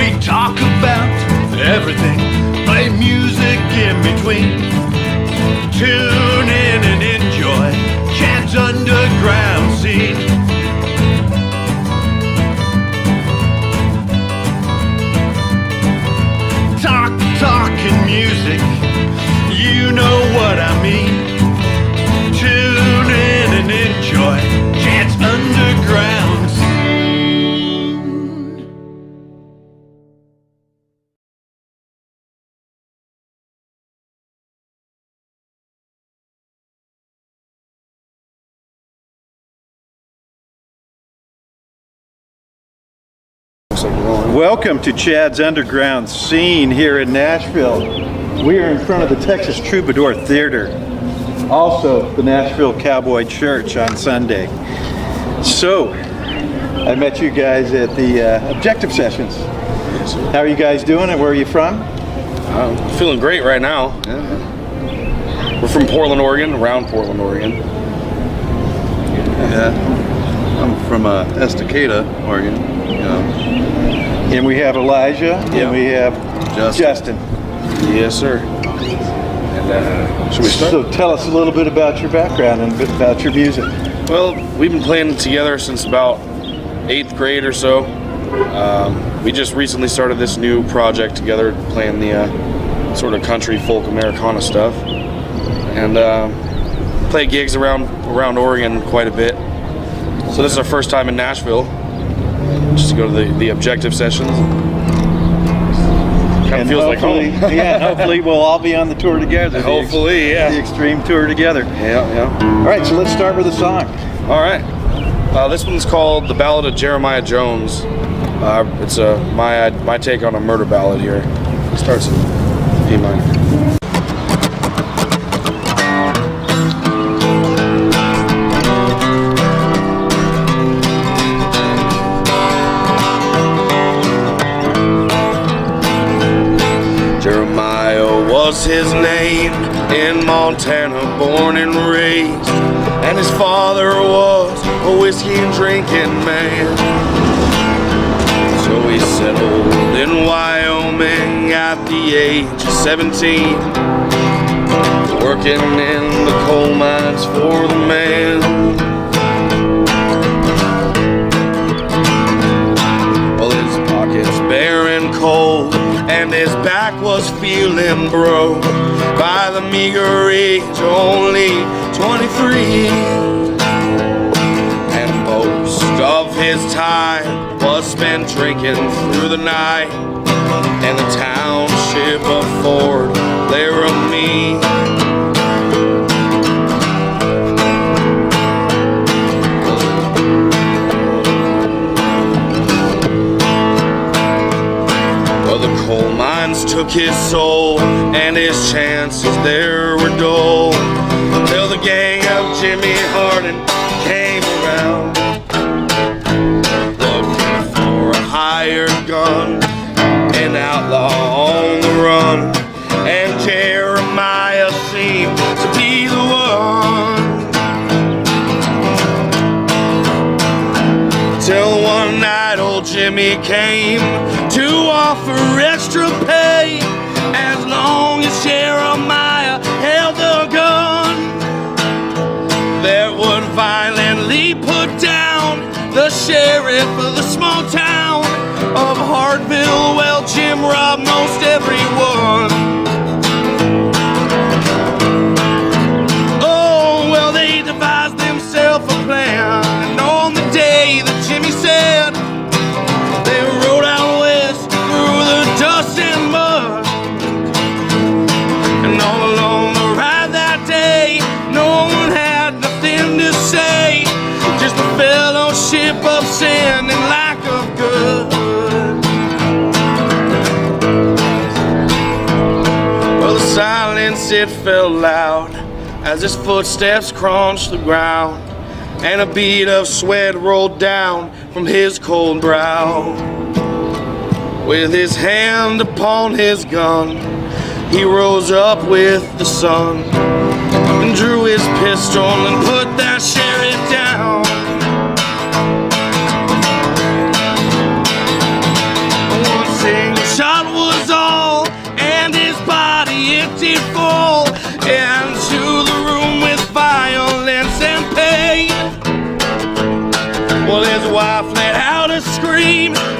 We talk about everything, play music in between. Tune in and enjoy Chad's underground scene. Talking music, you know what I mean. Tune in and enjoy Chad's underground scene. Welcome to Chad's Underground Scene here in Nashville. We are in front of the Texas Troubadour Theater, also the Nashville Cowboy Church on Sunday. So, I met you guys at the Objective Sessions. How are you guys doing and where are you from? I'm feeling great right now. Yeah. We're from Portland, Oregon, around Portland, Oregon. Yeah, I'm from Estacada, Oregon. And we have Elijah, and we have Justin. Yes, sir. And should we start? So tell us a little bit about your background and a bit about your music. Well, we've been playing together since about 8th grade or so. We just recently started this new project together, playing the sort of country folk Americana stuff, and play gigs around Oregon quite a bit. So this is our first time in Nashville, just to go to the Objective Sessions. Kind of feels like home. Yeah, hopefully we'll all be on the tour together. Hopefully, yeah. The Extreme Tour together. Yeah. All right, so let's start with a song. All right. This one's called "The Ballad of Jeremiah Jones." It's my take on a murder ballad here. It starts in B minor. Was his name, in Montana born and raised, and his father was a whiskey and drinking man. So he settled in Wyoming at the age of 17, working in the coal mines for the man. Well, his pockets bare and cold, and his back was feeling broke by the meager age of only 23. And most of his time was spent drinking through the night in the township of Fort Laramie. Coal mines took his soul, and his chances there were dull, till the gang of Jimmy Hardin came around, looking for a hired gun, an outlaw on the run, and Jeremiah seemed to be the one. Till one night old Jimmy came to offer extra pay as long as Jeremiah held the gun that would violently put down the sheriff of the small town of Hartville. Well, Jim robbed most everyone. Oh, well, they devised themselves a plan, and on the day that Jimmy said, they rode out west through the dust and mud. And all along the ride that day, no one had nothing to say, just the fellowship of sin and lack of good. Well, the silence, it fell loud as his footsteps crunched the ground, and a bead of sweat rolled down from his cold brow. With his hand upon his gun, he rose up with the sun and drew his pistol and put that sheriff down. Once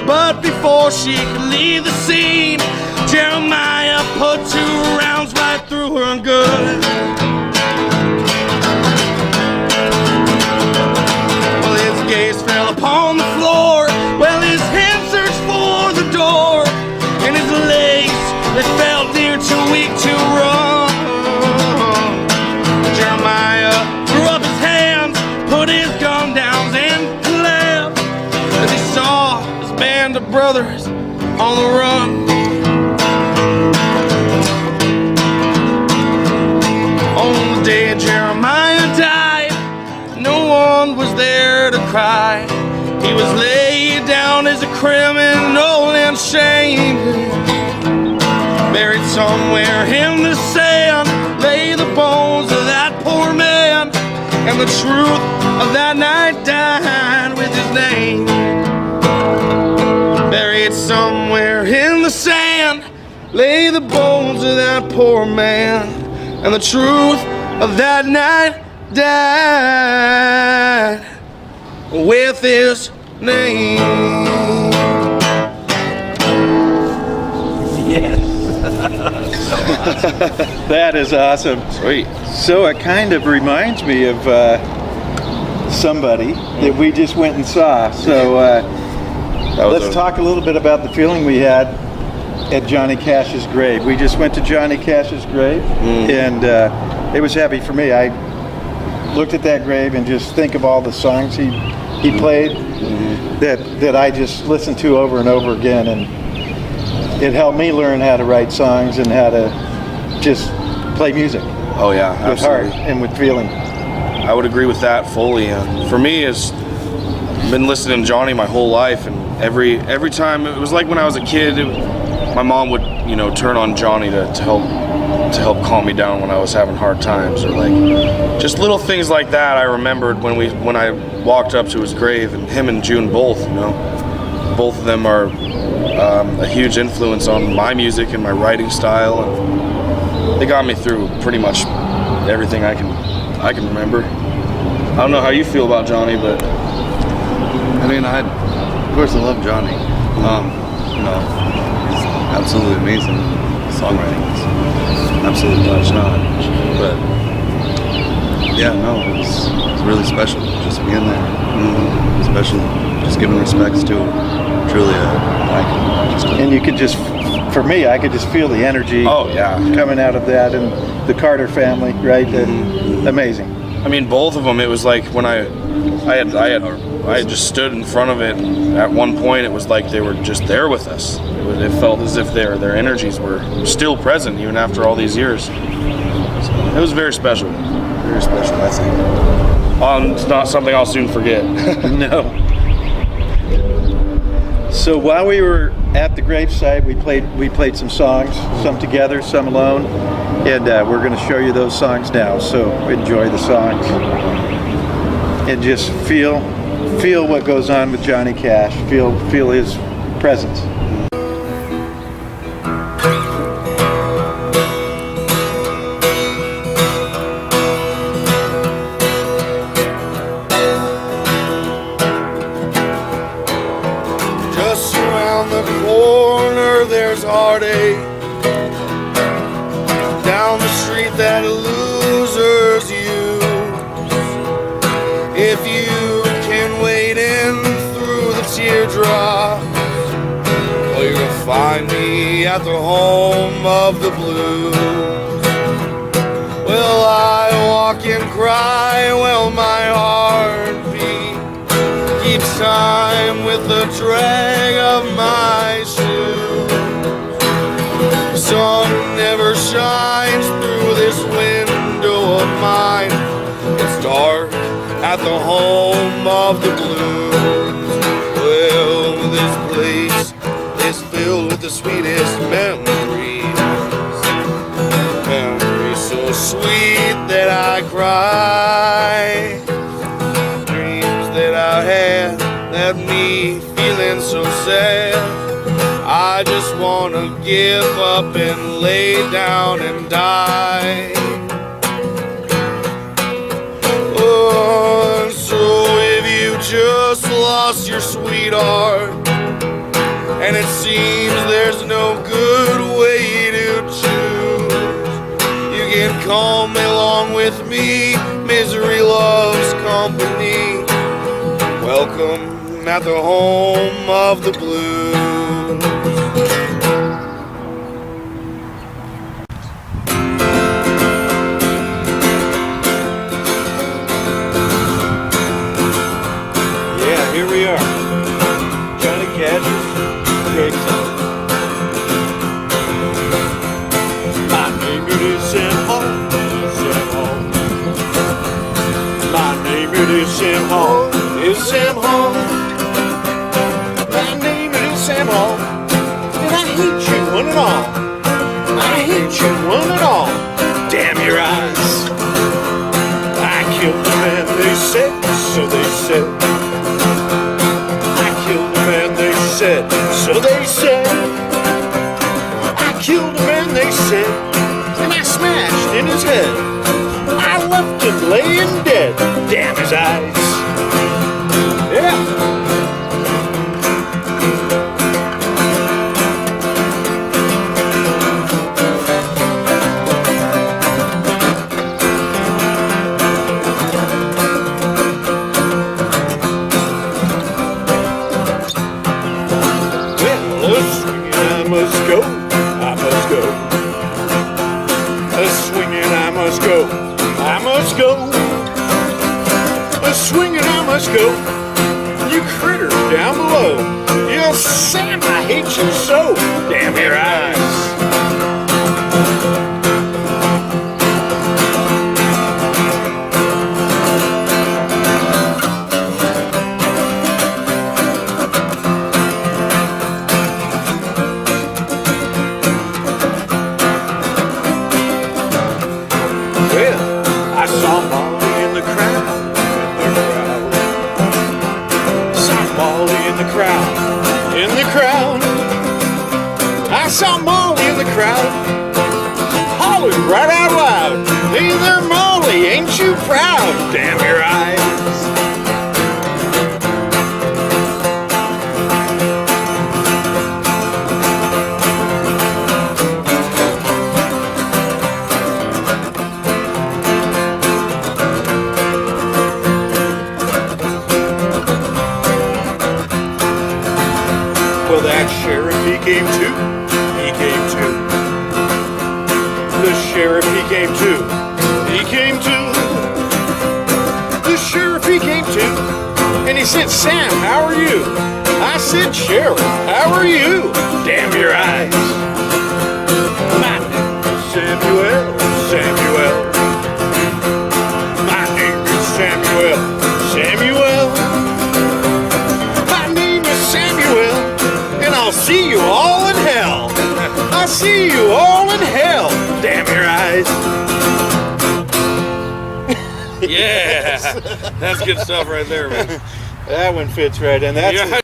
But before she could leave the scene, Jeremiah put 2 rounds right through her good. Well, his gaze fell upon the floor. Well, his hand searched for the door, and his legs, they felt near too weak to run. Jeremiah threw up his hands, put his gun down, and left as he saw his band of brothers on the run. On the day Jeremiah died, no one was there to cry. He was laid down as a criminal and shamed. Buried somewhere in the sand lay the bones of that poor man, and the truth of that night died with his name. Buried somewhere in the sand lay the bones of that poor man, and the truth of that night died with his name. Yes. That is awesome. Sweet. So it kind of reminds me of somebody that we just went and saw. So let's talk a little bit about the feeling we had at Johnny Cash's grave. We just went to Johnny Cash's grave, and it was heavy for me. I looked at that grave and just think of all the songs he played that I just listened to over and over again, and it helped me learn how to write songs and how to just play music. Oh yeah, with absolutely. heart and with feeling. I would agree with that fully. For me, I've been listening to Johnny my whole life, and every time it was like when I was a kid, my mom would turn on Johnny to help calm me down when I was having hard times, or like just little things like that. I remembered when I walked up to his grave, and him and June both of them are a huge influence on my music and my writing style, and they got me through pretty much everything I can remember. I don't know how you feel about Johnny, but I mean, of course I love Johnny. He's absolutely amazing. Songwriting is absolutely top-notch. But yeah, no, it's really special just being there. Especially just giving respects to truly And you could just, for me, I could just feel the energy coming out of that, and the Carter family, right? Amazing. I mean, both of them. It was like when I had just stood in front of it, and at one point it was like they were just there with us. It felt as if their energies were still present even after all these years. So it was very special. Very special, I think. It's not something I'll soon forget. No. So while we were at the gravesite, we played some songs, some together, some alone, and we're going to show you those songs now. So enjoy the songs and just feel what goes on with Johnny Cash. Feel his presence. Just around the corner there's heartache. Down the street that losers use. If you can wade in through the teardrops, well, you're gonna find me at the home of the blues. Well, I walk and cry while my heart keeps time with the drag of my shoes. The sun never shines through this window of mine. It's dark at the home of the blues. Well, this place is filled with the sweetest memories. Memories so sweet that I cry. That I had, that me feeling so sad. I just wanna give up and lay down and die. Oh, so if you just lost your sweetheart, it seems there's no good way to choose. You can come along with me, misery loves company. Welcome at the home of the blues. Yeah, here we are. Johnny Cash's Great Song. My name is Sam Hall. Sam Hall. My name is Sam Hall. Is Sam Hall. My name is Sam Hall. And I hate you one and all. I hate you one and all. Damn your eyes. I killed the man, they said, so they said. I killed a man, they said, so they said. I killed a man, they said, and I smashed in his head. I left him laying dead. Damn his eyes. Yeah. Swinging I must go. You critters down below. You Sam, I hate you so. Damn your eyes. Well, I saw Molly in the crowd. In the crowd, I saw Molly in the crowd, hollered right out loud, "Hey there, Molly, ain't you proud?" Damn your eyes. Well, that sheriff, he came too. He came too. The sheriff, he came too. He came too. The sheriff, he came too. And he said, "Sam, how are you?" I said, "Sheriff, how are you?" Damn your eyes. My name is Samuel. Samuel. My name is Samuel. Samuel. My name is Samuel. And I'll see you all in hell. I'll see you all in hell. Damn your eyes. Yeah, that's good stuff right there, man. That one fits right in. That's Yeah.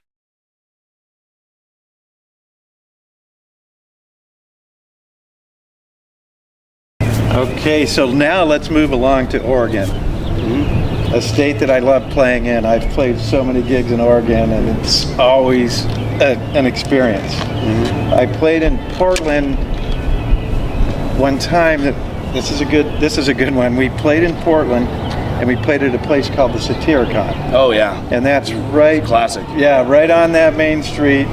Okay, so now let's move along to Oregon. A state that I love playing in. I've played so many gigs in Oregon, and it's always an experience. I played in Portland one time. This is a good one. We played in Portland, and we played at a place called the Satyricon, Oh yeah, and that's right. classic. Yeah, right on that main street.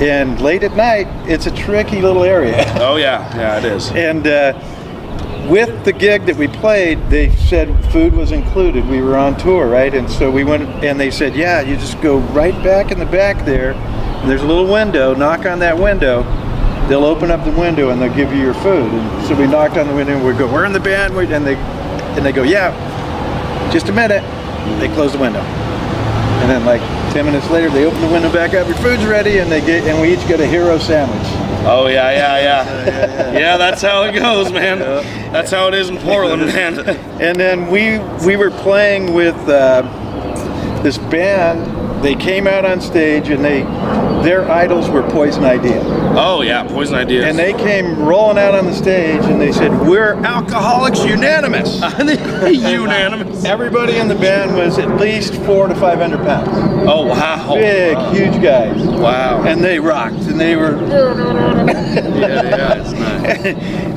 And late at night, it's a tricky little area. Oh yeah, yeah, it is. And with the gig that we played, they said food was included. We were on tour, right? And so we went, and they said, "Yeah, you just go right back in the back there. And there's a little window. Knock on that window. They'll open up the window and they'll give you your food." And so we knocked on the window and we go, "We're in the band," and they go, "Yeah, just a minute." They close the window, and then like 10 minutes later, they open the window back up. Your food's ready, and we each get a hero sandwich. Oh yeah, yeah. That's how it goes, man. That's how it is in Portland, man. And then we were playing with this band. They came out on stage and they their idols were Poison Idea. Oh yeah, Poison Ideas. And they came rolling out on the stage and they said, "We're Alcoholics Unanimous." Unanimous. Everybody in the band was at least 400 to 500 pounds. Oh wow. Big, huge guys. Wow. And they rocked, and they were, Yeah, it's nice.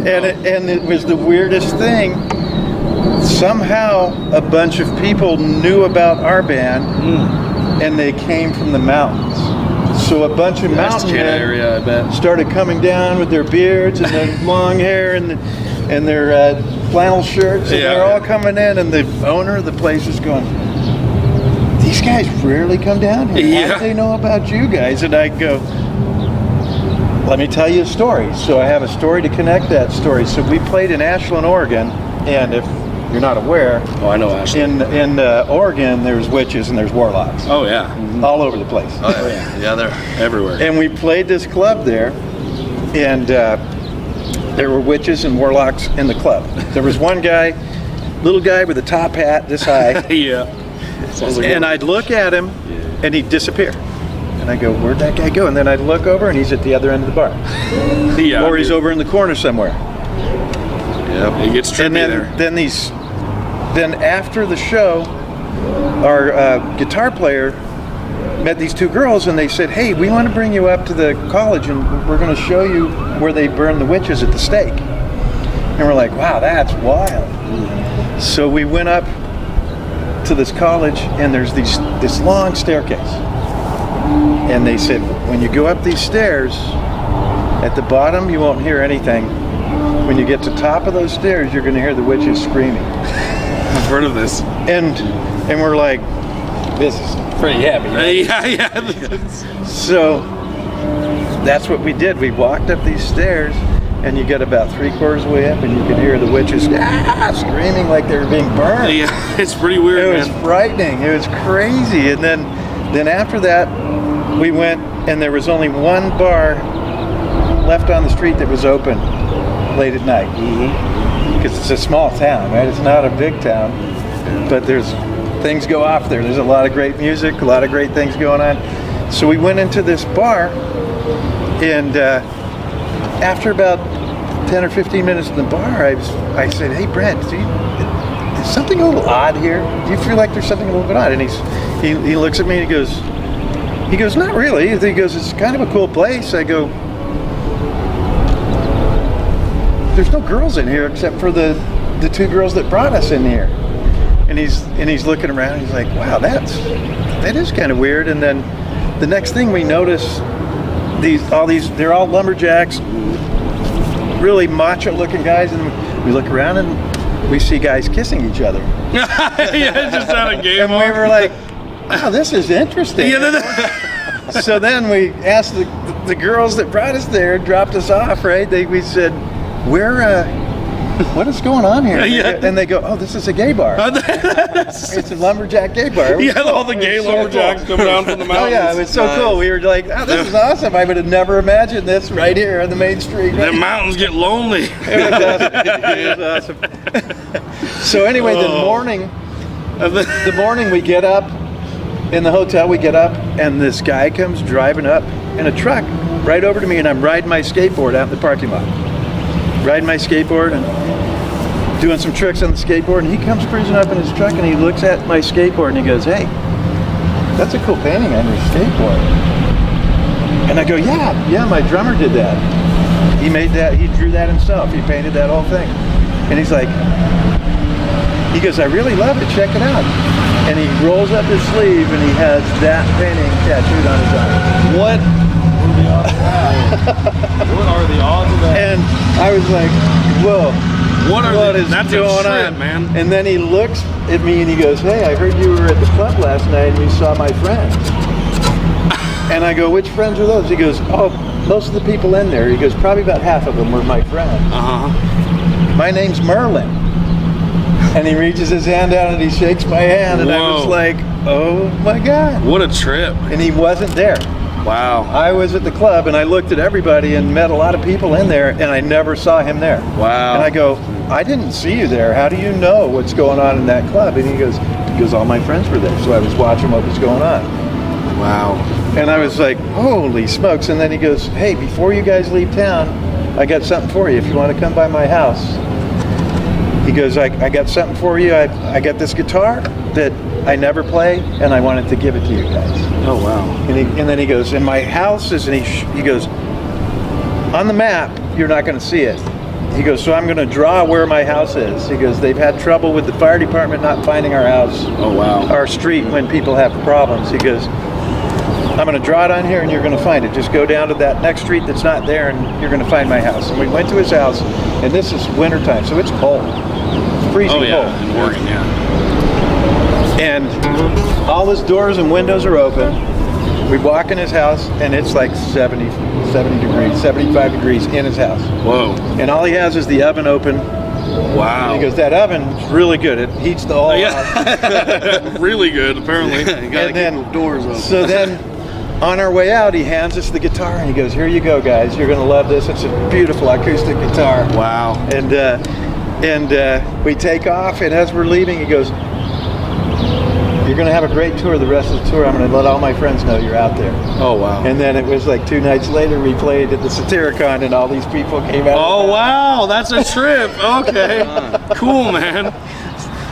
and it was the weirdest thing. Somehow, a bunch of people knew about our band, and they came from the mountains. So a bunch of Nice mountain kid men area, I bet. started coming down with their beards and their long hair and their flannel shirts, and Yeah. they're all coming in, and the owner of the place is going, "These guys rarely come down here. How Yeah. do they know about you guys?" And I go, "Let me tell you a story." So I have a story to connect that story. So we played in Ashland, Oregon, and if you're not aware, Oh, I know Ashley. in Oregon there's witches and there's warlocks Oh yeah. all over the place. Oh, yeah. Yeah, they're everywhere. And we played this club there, and there were witches and warlocks in the club. There was one guy, little guy with a top hat this high, Yeah. Sounds like and I'd look at him, and he'd disappear. And I go, "Where'd that guy go?" And then I'd look over, and he's at the other end of the bar, yeah, or he's dude. over in the corner somewhere. Yep. It gets trippy And there. then after the show, our guitar player met these two girls, and they said, "Hey, we want to bring you up to the college, and we're going to show you where they burn the witches at the stake." And we're like, "Wow, that's wild." So we went up to this college, and there's this long staircase, and they said, "When you go up these stairs, at the bottom you won't hear anything. When you get to the top of those stairs, you're going to hear the witches screaming." I've heard of this. And we're like, "This is pretty heavy." Yeah. So that's what we did. We walked up these stairs, and you get about 3/4 of the way up, and you can hear the witches screaming like they were being burned. Yeah, it's pretty weird, It was man. frightening. It was crazy. And then after that, we went, and there was only one bar left on the street that was open late at night. Because it's a small town, right? It's not a big town, but there's things go off there. There's a lot of great music, a lot of great things going on. So we went into this bar, and after about 10 or 15 minutes in the bar, I said, "Hey, Brent, is something a little odd here? Do you feel like there's something a little bit odd?" And he looks at me and he goes, "Not really." He goes, "It's kind of a cool place." I go, "There's no girls in here except for the two girls that brought us in here." And he's looking around, and he's like, "Wow, that is kind of weird." And then the next thing we notice, they're all lumberjacks, really macho looking guys, and we look around and we see guys kissing each other. Yeah, just had a game And we were like, "Wow, this is interesting." So then we asked the girls that brought us there, dropped us off, right? We said, "What is going on here?" Yeah. And they go, "Oh, this is a gay bar. It's a lumberjack gay bar." Yeah, all the gay It was so lumberjacks cool. come down from the Oh mountains. yeah, it was so cool. We were like, "Oh, this is awesome. I would have never imagined this right here on the main street." The mountains get lonely. It was awesome. So anyway, the morning we get up in the hotel, we get up, and this guy comes driving up in a truck right over to me, and I'm riding my skateboard out in the parking lot. Riding my skateboard and doing some tricks on the skateboard, and he comes cruising up in his truck, and he looks at my skateboard, and he goes, "Hey, that's a cool painting on your skateboard." And I go, yeah, my drummer did that. He made that, he drew that himself. He painted that whole thing. And he goes, "I really love it, check it out." And he rolls up his sleeve, and he has that painting tattooed on his arm. What? What are the odds of that? And I was like, "Whoa, what is that's going a trip, on?" man. And then he looks at me and he goes, "Hey, I heard you were at the club last night and you saw my friends." And I go, "Which friends are those?" He goes, "Oh, most of the people in there." He goes, "Probably about half of them were my friends. My name's Merlin." And he reaches his hand out and he shakes my hand, and I was Whoa. like, "Oh my God." What a trip. And he wasn't there. Wow. I was at the club, and I looked at everybody and met a lot of people in there, and I never saw him there. Wow. And I go, "I didn't see you there. How do you know what's going on in that club?" And he goes, "All my friends were there, so I was watching what was going on." Wow. And I was like, holy smokes. And then he goes, hey, before you guys leave town, I got something for you if you want to come by my house. He goes, I got something for you. I got this guitar that I never play, and I wanted to give it to you guys. Oh, wow. And then he goes, and my house is, and he goes, on the map, you're not going to see it. He goes, so I'm going to draw where my house is. He goes, they've had trouble with the fire department not finding our house, Oh, wow. our street when people have problems. He goes, I'm going to draw it on here and you're going to find it. Just go down to that next street that's not there and you're going to find my house. And we went to his house, and this is wintertime, so it's cold. It's freezing Oh, yeah. cold. In Oregon, yeah. And all his doors and windows are open. We walk in his house and it's like 70 degrees, 75 degrees in his house. Whoa. And all he has is the oven open. Wow. He goes, that oven's really good. It heats the whole house. Yeah. Really good, apparently. You gotta And keep then- the doors open. So then on our way out, he hands us the guitar and he goes, here you go, guys. You're going to love this. It's a beautiful acoustic guitar. Wow. And we take off, and as we're leaving, he goes, you're going to have a great tour the rest of the tour. I'm going to let all my friends know you're out there. Oh, wow. And then it was like 2 nights later, we played at the Satyricon, and all these people came out. Oh, wow. That's a trip. Okay. Cool, man.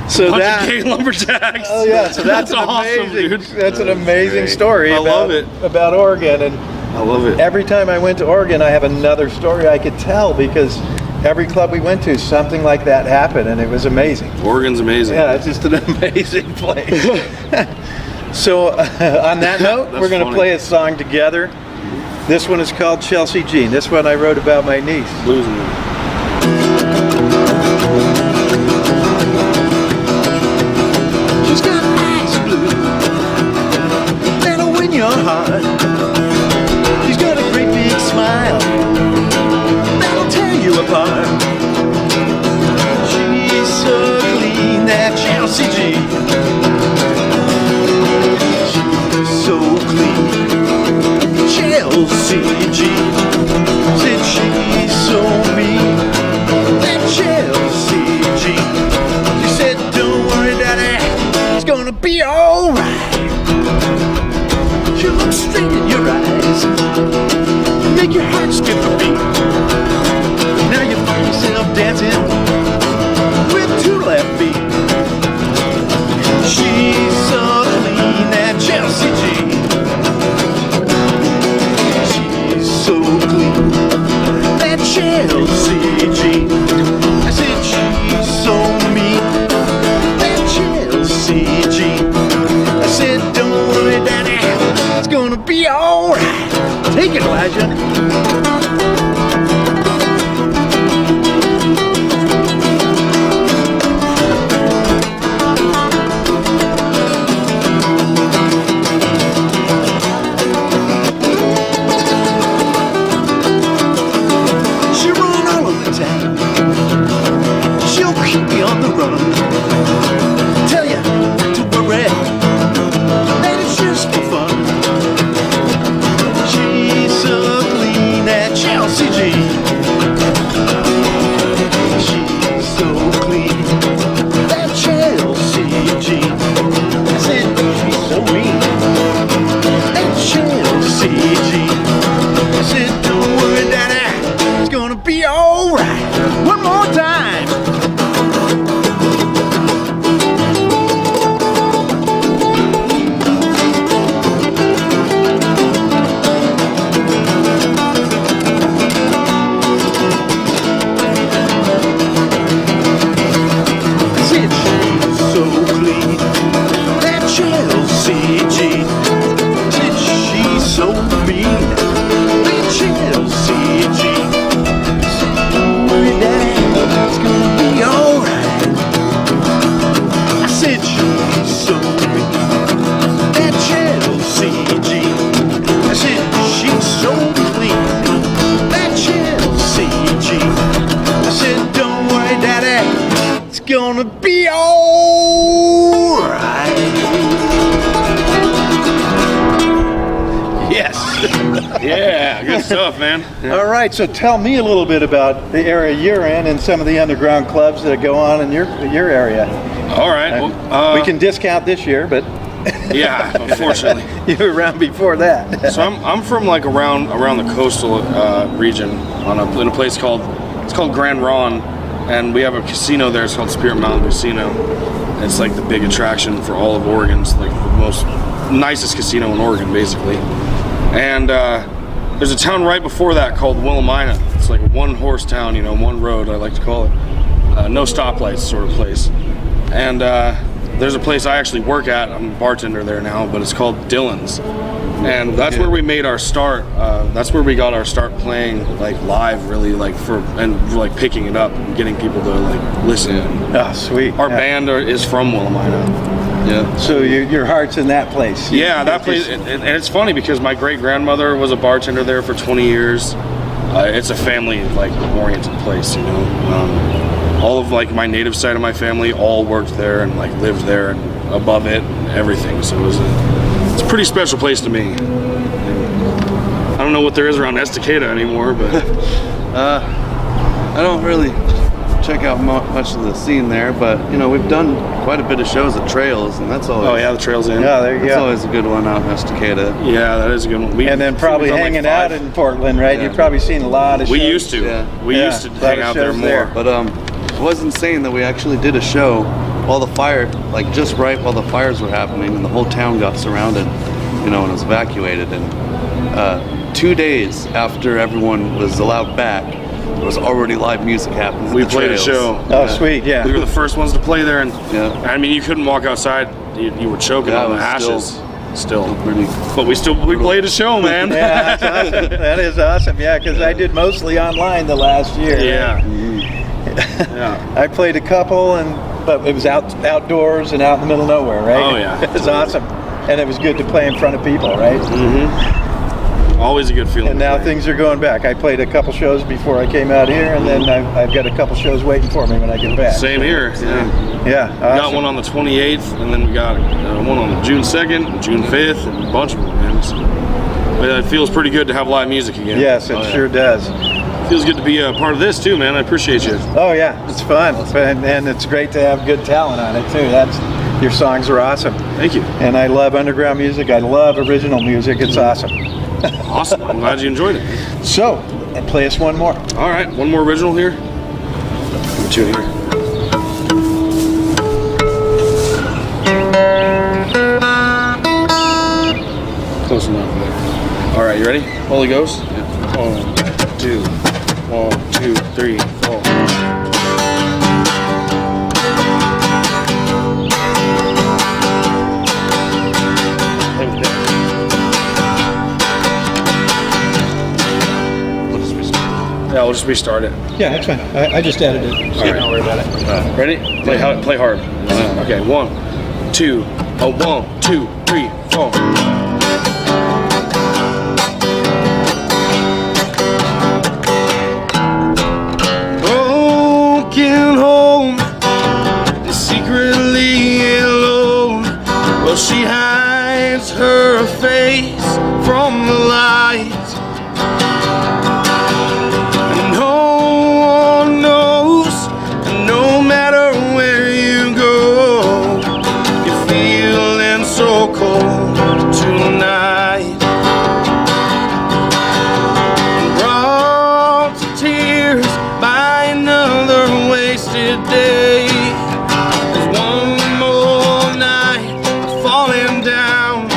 So Bunch that, of gay lumberjacks. oh yeah, so that's, an awesome, amazing, dude. that's an amazing great. story I about, love it. about Oregon. And I love it. every time I went to Oregon, I have another story I could tell, because every club we went to, something like that happened, and it was amazing. Oregon's amazing. Yeah, it's just an amazing place. So on that note, That's we're going to funny. play a song together. This one is called Chelsea Jean. This one I wrote about my niece. Losing it. She's got eyes blue that'll win your heart. She's got a great big smile that'll tear you apart. She's so clean, that Chelsea Jean. She's so clean, Chelsea Jean. Said she's so mean, that Chelsea Jean. She said, don't worry, Daddy, it's gonna be alright. She'll look straight in your eyes, make your heart skip a beat. Now you find yourself dancing with 2 left feet. She's so clean, that Chelsea Jean. She's so clean, that Chelsea Jean. I said she's so mean, that Chelsea Jean. I said, don't worry, Daddy, it's gonna be alright. Take it, Elijah. She'll run all over town. She'll keep me on the run. Tell you not to worry, that it's just for fun. She's so clean, that Chelsea Jean. She's so clean, that Chelsea Jean. I said she's so mean, that Chelsea Jean. I said, don't worry, Daddy, it's gonna be alright. One more time. I said she's so clean, that Chelsea Jean. Said she's so mean, that Chelsea Jean. Said, don't worry, Daddy, it's gonna be alright. I said she's so mean, that Chelsea Jean. I said she's so clean, that Chelsea Jean. I said, don't worry, Daddy, it's gonna be alright. Yes. Yeah, good stuff, man. All right, so tell me a little bit about the area you're in and some of the underground clubs that go on in your area. All right. Well, We can discount this year, but Yeah, unfortunately. You were around before that. So I'm from like around the coastal region in a place called Grand Ronde, and we have a casino there. It's called Spirit Mountain Casino. It's like the big attraction for all of Oregon. It's like the nicest casino in Oregon, basically. And there's a town right before that called Willamina. It's like a one-horse town, you know, one road, I like to call it. No stoplights sort of place. And there's a place I actually work at. I'm a bartender there now, but it's called Dylan's. And that's where we made our start. That's where we got our start playing like live, really, like like picking it up and getting people to like listen. Oh, sweet. Our band is from Willamina. Yeah. So your heart's in that place. Yeah, that place, and it's funny because my great grandmother was a bartender there for 20 years. It's a family like oriented place, you know. All of like my native side of my family all worked there and like lived there and above it and everything. So it's a pretty special place to me. I don't know what there is around Estacada anymore, but I don't really check out much of the scene there, but you know, we've done quite a bit of shows at Trails, and that's always. oh yeah, the Trails Inn. Yeah, there you That's go. always a good one out in Estacada. Yeah, that is a good one. And then probably we've done, like, hanging out 5. in Portland, right? Yeah. You've probably seen a lot of shows. We used to. Yeah. We Yeah, used to a lot hang of out there shows more. there. But it was insane that we actually did a show while the fire, like just right while the fires were happening, and the whole town got surrounded, you know, and was evacuated. And 2 days after everyone was allowed back, there was already live music happening. at We the played a Trails. show. Oh, sweet, yeah. We were the first ones to play there, and Yeah. I mean, you couldn't walk outside. You were choking Yeah, on it the was ashes. Still. Pretty. But we played a show, man. Yeah, that's awesome. That is awesome. Yeah, because I did mostly online the last year. Yeah. Yeah. I played a couple, but it was outdoors and out in the middle of nowhere, right? Oh, yeah. It was awesome, and it was good to play in front of people, right? Always a good feeling. And now things are going back. I played a couple shows before I came out here, and then I've got a couple shows waiting for me when I get back. Same here. Yeah. Yeah, We got awesome. one on the 28th, and then we got one on June 2nd, and June 5th, and a bunch of them, man. But it feels pretty good to have live music again. Yes, it sure does. Feels good to be a part of this too, man. I appreciate you. Oh yeah, it's fun, and it's great to have good talent on it too. Your songs are awesome, Thank you. and I love underground music. I love original music. It's awesome. Awesome. I'm glad you enjoyed it. So, play us one more. All right, one more original here. Put you in here. Close enough. All right, you ready? Holy Ghost? Yeah. 1, 2, 1, 2, 3, 4. Yeah, we'll just restart it. Yeah, that's fine. I just added it. So All right. don't worry about it. Ready? Play hard. Okay, 1, 2, 1, 2, 3, 4. Broken home, secretly alone. Well, she hides her face from the light. No one knows, and no matter where you go, you're feeling so cold tonight. Brought to tears by another wasted day. There's one more night of falling down.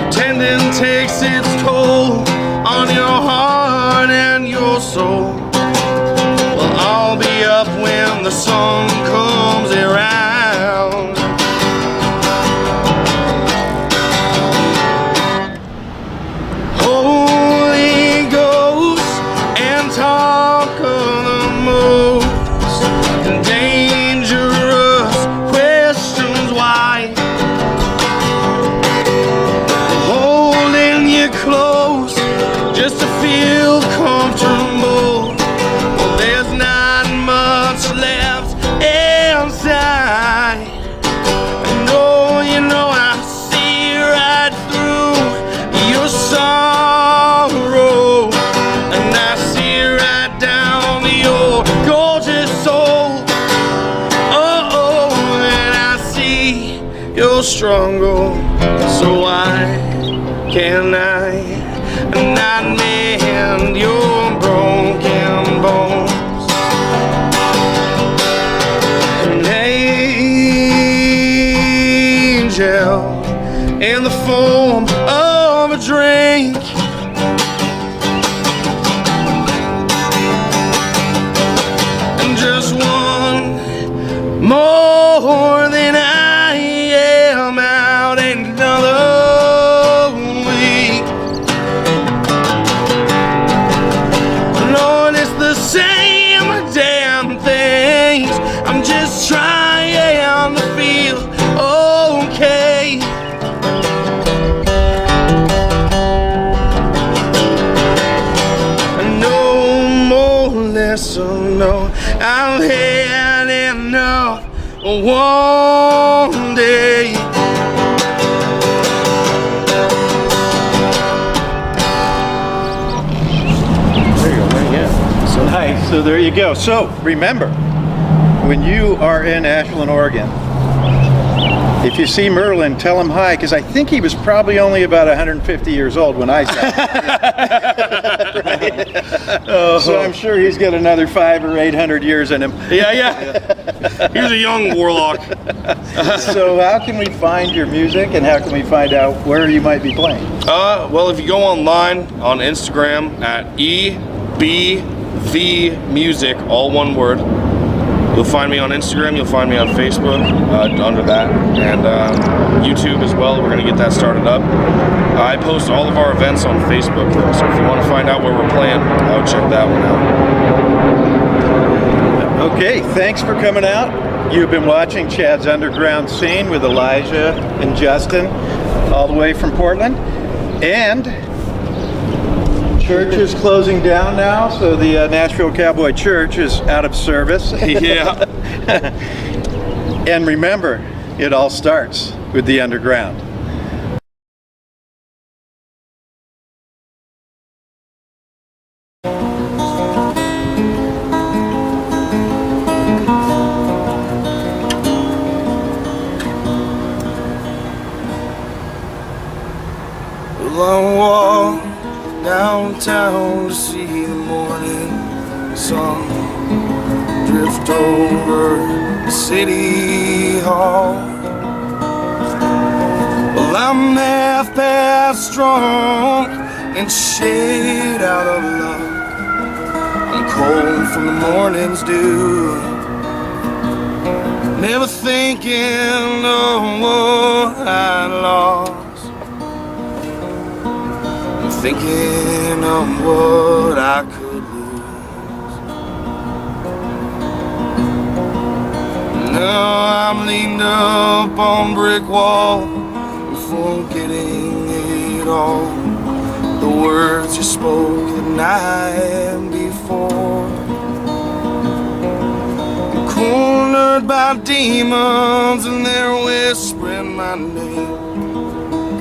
Pretending takes its toll on your heart and your soul. Well, I'll be up when the sun comes around. Holy Ghost and talk of the most dangerous questions why. Holding you close just to feel comfortable. Well, there's not much left inside. struggle, so why can I not mend your broken bones? An angel in the form of a drink, and just one more than I am out another week. Lord, it's the same damn things. I'm just trying to feel okay. No more lesson, no, I've had enough one day. Nice. So there you go. So remember, when you are in Ashland, Oregon, if you see Merlin, tell him hi, because I think he was probably only about 150 years old when I saw him. So I'm sure he's got another 500 or 800 years in him. Yeah. He's a young warlock. So how can we find your music, and how can we find out where you might be playing? Well, if you go online on Instagram at EBV Music, all one word, you'll find me on Instagram, you'll find me on Facebook under that, and YouTube as well. We're going to get that started up. I post all of our events on Facebook, though, so if you want to find out where we're playing, check that one out. Okay, thanks for coming out. You've been watching Chad's Underground Scene with Elijah and Justin, all the way from Portland. And church is closing down now, so the Nashville Cowboy Church is out of service. Yeah. And remember, it all starts with the underground. Well, I walk downtown to see the morning sun drift over the city hall. Well, I'm half past drunk and shade out of luck. I'm cold from the morning's dew, never thinking of what I lost, thinking of what I could lose. Now I'm leaned up on brick wall, forgetting it all, the words you spoke the night before. I'm cornered by demons and they're whispering my name.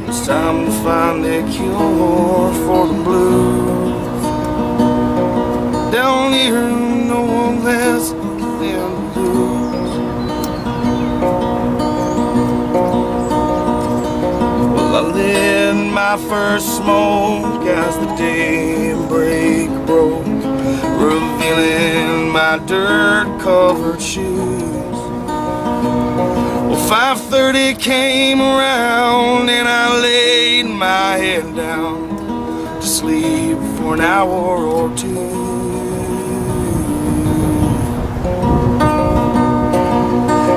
It's time to find a cure for the blues. Down here, no one less than blues. Well, I lit my first smoke as the daybreak broke, revealing my dirt-covered shoes. Well, 5:30 came around and I laid my head down to sleep for an hour or two.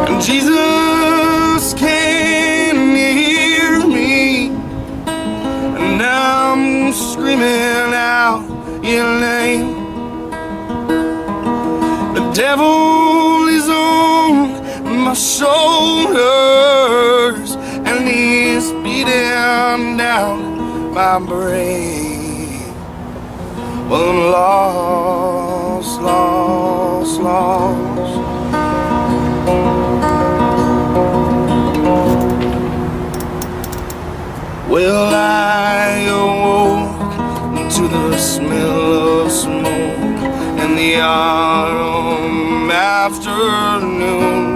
And Jesus can hear me, and I'm screaming out your name. The devil is on my shoulders and he's beating down my brain. Well, I'm lost, lost, lost. Well, I awoke to the smell of smoke in the autumn afternoon.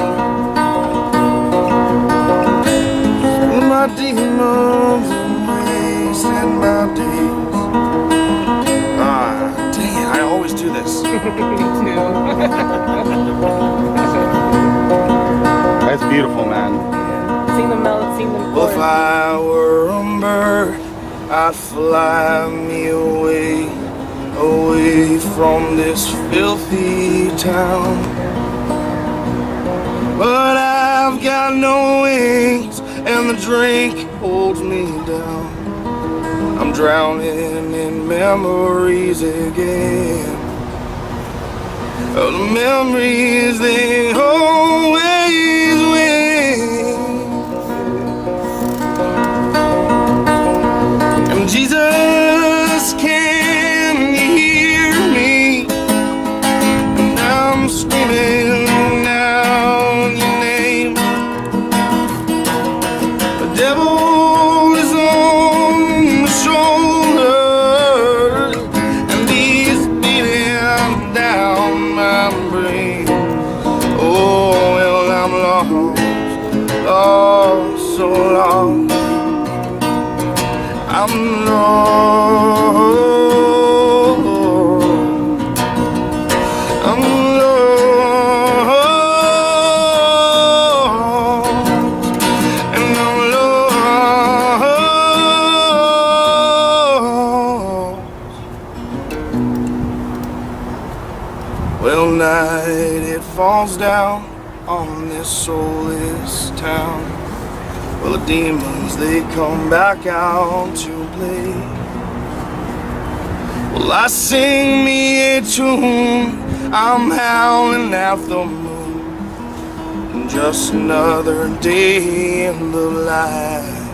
Sing the melody, sing the Well, if chorus. I were a bird, I'd fly me away, away from this filthy town. But I've got no wings, and the drink holds me down. I'm drowning in memories again. Oh, the memories, they always win. And Jesus, can you hear me? And I'm screaming out your name. The devil is on the shoulder, and he's beating down my brain. Oh, well, I'm lost, lost, so lost. I'm lost. I'm lost. And I'm lost. Well, night it falls down on this soulless town. Well, the demons, they come back out to play. Well, I sing me a tune, I'm howling at the moon. Just another day in the life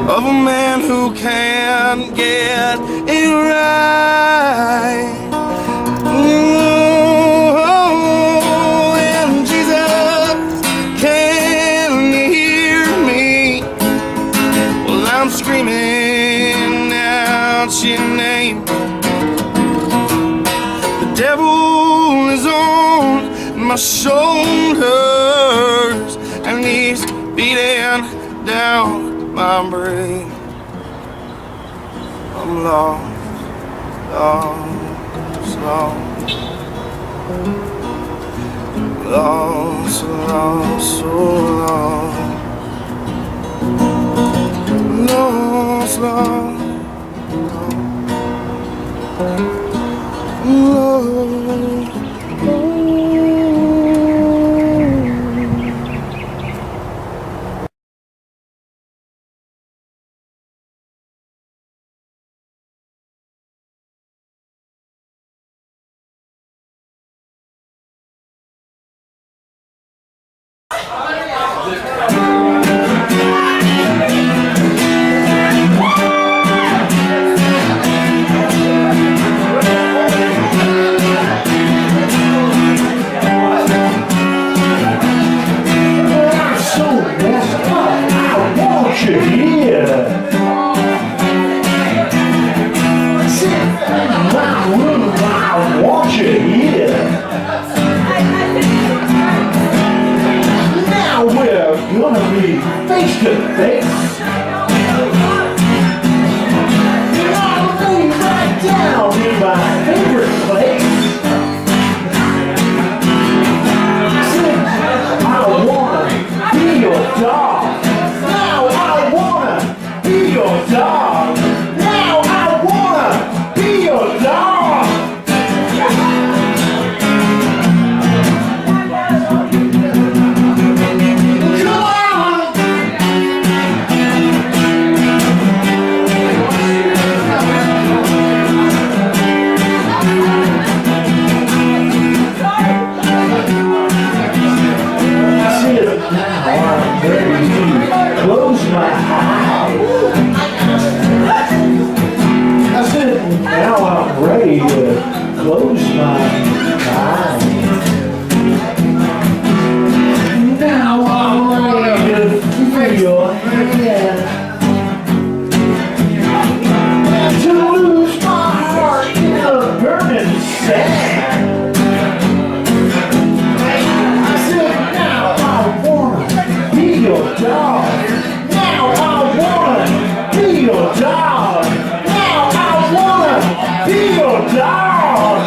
of a man who can't get it right. Oh, and Jesus, can you hear me? Well, I'm screaming out your name. The devil is on my shoulders, and he's beating down my brain. I'm lost, lost, lost. Lost, lost, so lost. Lost, lost, lost. Face to face. I'll lay right down in my favorite place. I wanna be your dog. Now I wanna be your dog. Now I wanna be your dog. Close my eyes. I said, now I'm ready to close my eyes. Now I'm ready to feel your hand. And to lose my heart in the burning sand. I said, now I wanna be your dog. Now I wanna be your dog. Now I wanna be your dog.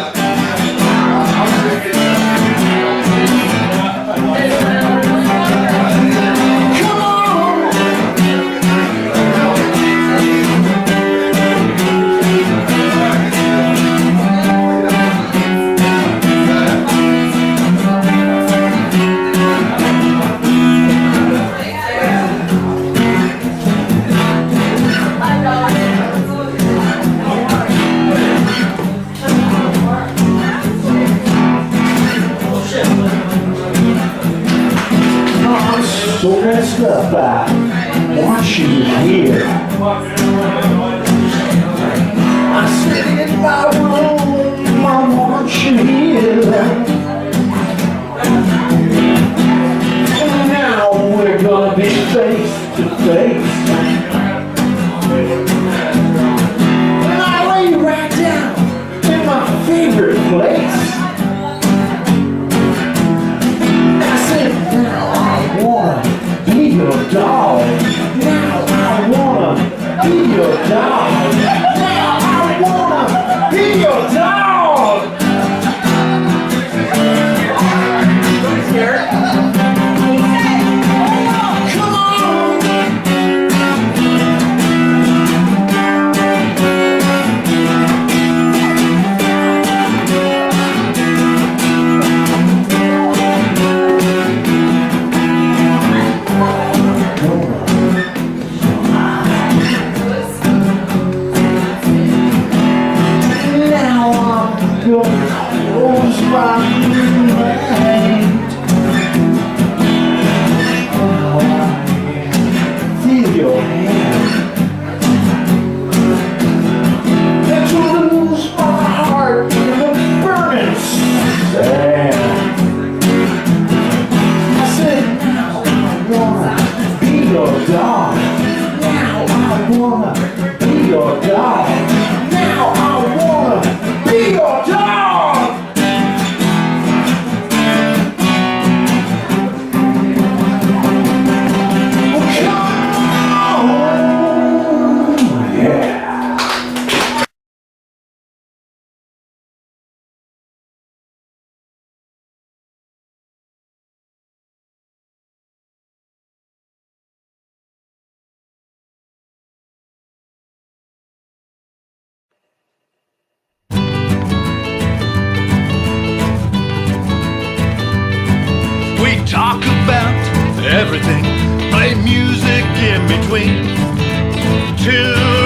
about watching you here. I sit in my room, I want you here. Now we're gonna be face to face. And I lay right down in my favorite place. I said, now I wanna be your dog. Now I wanna be your dog. Now I wanna be your dog. Come on. Now I'm gonna close my mind. Oh, I feel your hand. Let's lose my heart in the burning sand. I said, now I wanna be your dog. Now I wanna be your dog. Now I wanna be your dog. Come on. Yeah. We talk about everything, play music in between. Till